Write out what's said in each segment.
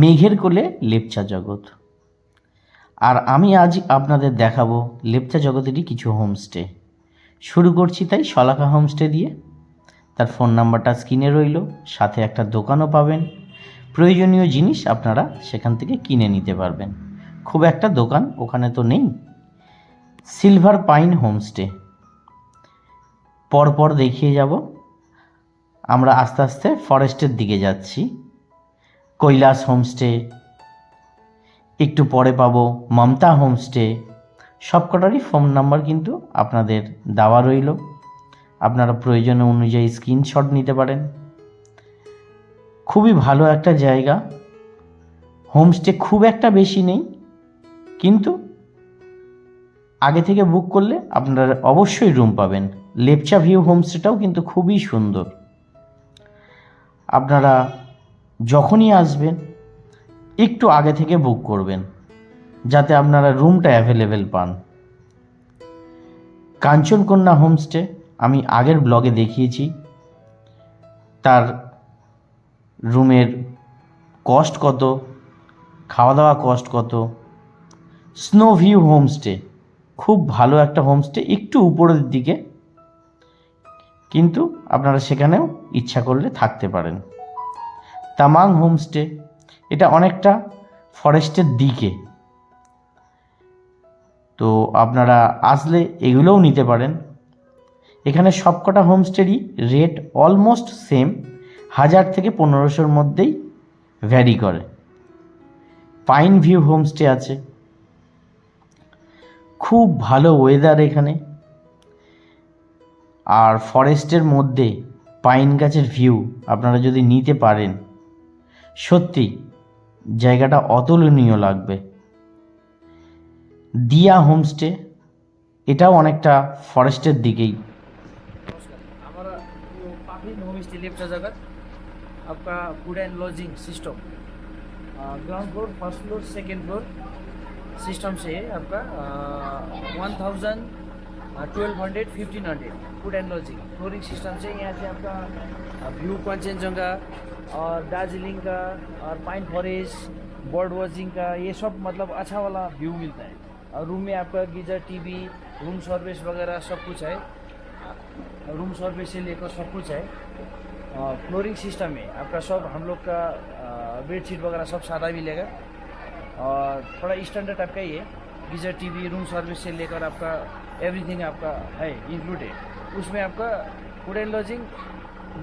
মেঘের কোলে লেপচা জগৎ। আর আমি আজ আপনাদের দেখাবো লেপচা জগতেরই কিছু হোমস্টে। শুরু করছি তাই শলাকা হোমস্টে দিয়ে। তার ফোন নাম্বারটা স্ক্রিনে রইল, সাথে একটা দোকানও পাবেন। প্রয়োজনীয় জিনিস আপনারা সেখান থেকে কিনে নিতে পারবেন। খুব একটা দোকান ওখানে তো নেই। সিলভার পাইন হোমস্টে পরপর দেখিয়ে যাব। আমরা আস্তে আস্তে ফরেস্টের দিকে যাচ্ছি। কৈলাস হোমস্টে, একটু পরে পাবো মমতা হোমস্টে। সবকটারই ফোন নাম্বার কিন্তু আপনাদের দেওয়া রইল, আপনারা প্রয়োজন অনুযায়ী স্ক্রিনশট নিতে পারেন। খুবই ভালো একটা জায়গা। হোমস্টে খুব একটা বেশি নেই, কিন্তু আগে থেকে বুক করলে আপনারা অবশ্যই রুম পাবেন। লেপচা ভিউ হোমস্টেটাও কিন্তু খুবই সুন্দর। আপনারা যখনই আসবেন একটু আগে থেকে বুক করবেন, যাতে আপনারা রুমটা অ্যাভেলেবেল পান। কাঞ্চনকন্যা হোমস্টে আমি আগের ব্লগে দেখিয়েছি, তার রুমের কস্ট কত, খাওয়া দাওয়া কস্ট কত। স্নো ভিউ হোমস্টে খুব ভালো একটা হোমস্টে, একটু উপরের দিকে, কিন্তু আপনারা সেখানেও ইচ্ছা করলে থাকতে পারেন। তামাং হোমস্টে, এটা অনেকটা ফরেস্টের দিকে, তো আপনারা আসলে এগুলোও নিতে পারেন। এখানে সবকটা হোমস্টেরই রেট অলমোস্ট সেম, 1000 থেকে 1500-র মধ্যেই ভ্যারি করে। পাইন ভিউ হোমস্টে আছে, খুব ভালো ওয়েদার এখানে, আর ফরেস্টের মধ্যে পাইন গাছের ভিউ আপনারা যদি নিতে পারেন, সত্যি জায়গাটা অতুলনীয় লাগবে। দিয়া হোমস্টে, এটাও অনেকটা ফরেস্টের দিকেই। हमारा वो काफ़ी होम स्टे लेप्चा जगत आपका food and lodging system ground floor, first floor, second floor system से है आपका 1000, 1200, 1500 food and lodging flooring system से। यहाँ से आपका व्यू कंचनजंगा और दार्जिलिंग का और पाइन फॉरेस्ट, बर्ड वॉचिंग का, ये सब मतलब अच्छा वाला व्यू मिलता है। और रूम में आपका गीजर, टीवी, रूम सर्विस वगैरह सब कुछ है। रूम सर्विस से लेकर सब कुछ है। फ्लोरिंग सिस्टम है आपका, सब हम लोग का बेडशीट वगैरह सब सादा मिलेगा और थोड़ा स्टैंडर्ड टाइप का ही है। गीजर, टीवी, रूम सर्विस से लेकर आपका एवरीथिंग आपका है इंक्लूडेड। उसमें आपका फूड एंड लॉजिंग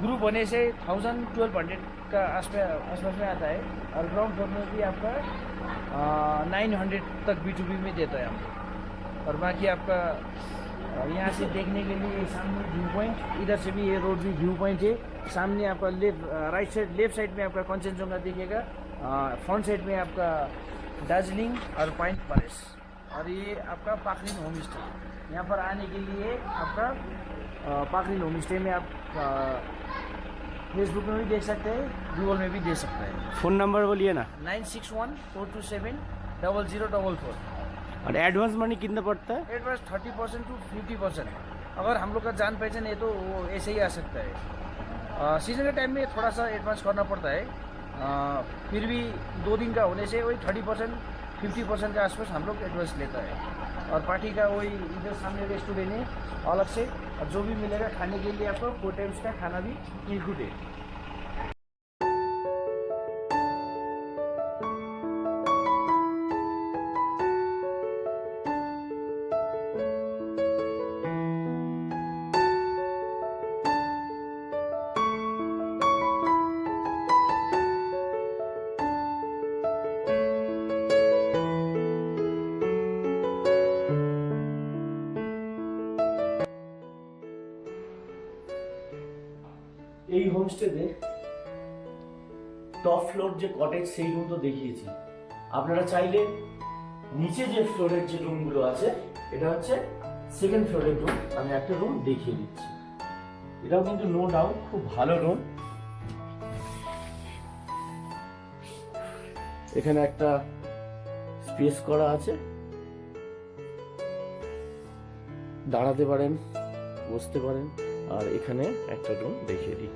ग्रुप होने से 1000-1200 का आसपास में आता है। और ग्राउंड फ्लोर में भी आपका 900 तक B2B में देता है हमको। और बाकी आपका यहाँ से देखने के लिए सामने व्यू पॉइंट, इधर से भी ये रोड भी व्यू पॉइंट है। सामने आपका लेफ्ट साइड में आपका कंचनजंगा दिखेगा, फ्रंट साइड में आपका दार्जिलिंग और पाइन फॉरेस्ट। और ये आपका पाखरिन होम स्टे। यहाँ पर आने के लिए आपका पाखरिन होम स्टे में आप फेसबुक में भी देख सकते हैं, गूगल में भी दे सकते हैं। फ़ोन नंबर बोलिए ना। 9614270044। और एडवांस मनी कितना पड़ता है? Advance 30% to 50%। अगर हम लोग का जान पहचान है तो वो ऐसे ही आ सकता है। सीजन के टाइम में थोड़ा सा एडवांस करना पड़ता है, फिर भी 2 दिन का होने से वही 30%, 50% के आसपास हम लोग एडवांस लेता है। और पार्टी का वही इधर सामने रेस्टोरेंट है अलग से, और जो भी मिलेगा खाने के लिए आपको 4 टाइम्स का खाना भी इंक्लूड है। এই হোমস্টেতে টপ ফ্লোর যে কটেজ সেই রুম তো দেখিয়েছি। আপনারা চাইলে নিচে যে ফ্লোরের যে রুমগুলো আছে, এটা হচ্ছে সেকেন্ড ফ্লোরের রুম। আমি একটা রুম দেখিয়ে দিচ্ছি। এটাও কিন্তু নো ডাউট খুব ভালো রুম। এখানে একটা স্পেস করা আছে, দাঁড়াতে পারেন, বসতে পারেন। আর এখানে একটা রুম দেখিয়ে দিই।